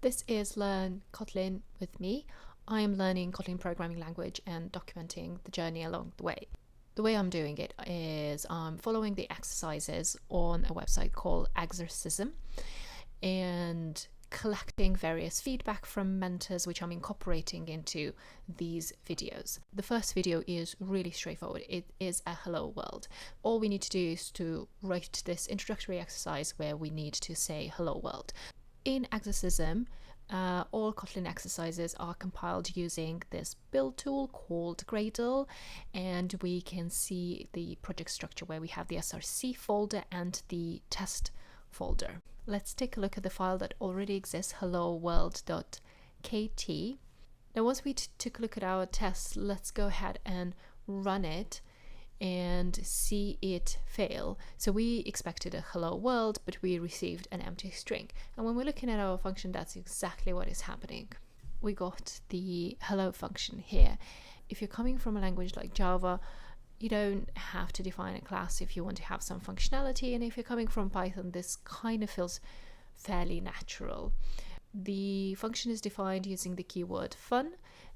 This is Learn Kotlin with me. I am learning Kotlin programming language and documenting the journey along the way. The way I'm doing it is I'm following the exercises on a website called Exercism and collecting various feedback from mentors, which I'm incorporating into these videos. The first video is really straightforward. It is a hello world. All we need to do is to write this introductory exercise where we need to say hello world. In Exercism, all Kotlin exercises are compiled using this build tool called Gradle, and we can see the project structure where we have the src folder and the test folder. Let's take a look at the file that already exists, helloworld.kt. Now, once we took a look at our test, let's go ahead and run it and see it fail. So we expected a hello world, but we received an empty string. And when we're looking at our function, that's exactly what is happening. We got the hello function here. If you're coming from a language like Java, you don't have to define a class if you want to have some functionality. And if you're coming from Python, this kind of feels fairly natural. The function is defined using the keyword fun.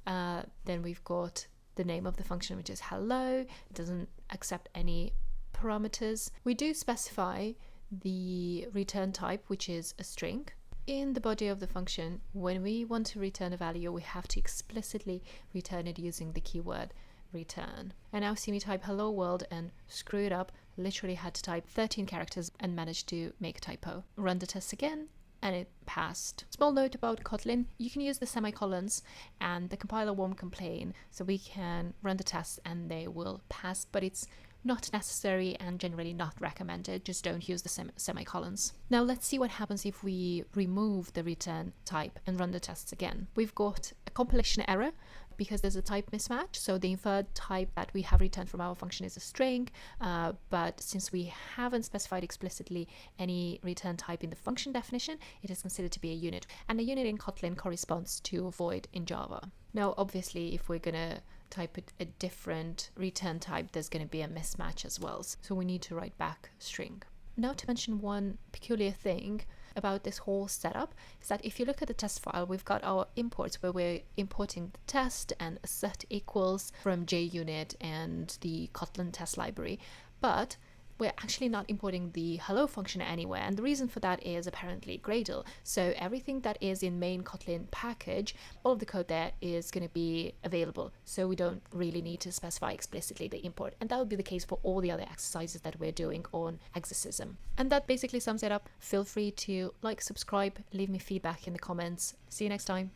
Then we've got the name of the function, which is hello. It doesn't accept any parameters. We do specify the return type, which is a string. In the body of the function, when we want to return a value, we have to explicitly return it using the keyword return. And now see me type hello world and screw it up. Literally had to type 13 characters and managed to make a typo. Run the test again, and it passed. Small note about Kotlin, you can use the semicolons and the compiler won't complain, so we can run the tests and they will pass, but it's not necessary and generally not recommended. Just don't use the semicolons. Now let's see what happens if we remove the return type and run the tests again. We've got a compilation error because there's a type mismatch. So the inferred type that we have returned from our function is a string, but since we haven't specified explicitly any return type in the function definition, it is considered to be a unit. And a unit in Kotlin corresponds to a void in Java. Now, obviously, if we're going to type a different return type, there's going to be a mismatch as well. So we need to write back string. Now, to mention one peculiar thing about this whole setup is that if you look at the test file, we've got our imports where we're importing the test and a set equals from JUnit and the Kotlin test library, but we're actually not importing the hello function anywhere. And the reason for that is apparently Gradle. So everything that is in main Kotlin package, all of the code there is going to be available. So we don't really need to specify explicitly the import. And that would be the case for all the other exercises that we're doing on Exercism. And that basically sums it up. Feel free to like, subscribe, leave me feedback in the comments. See you next time.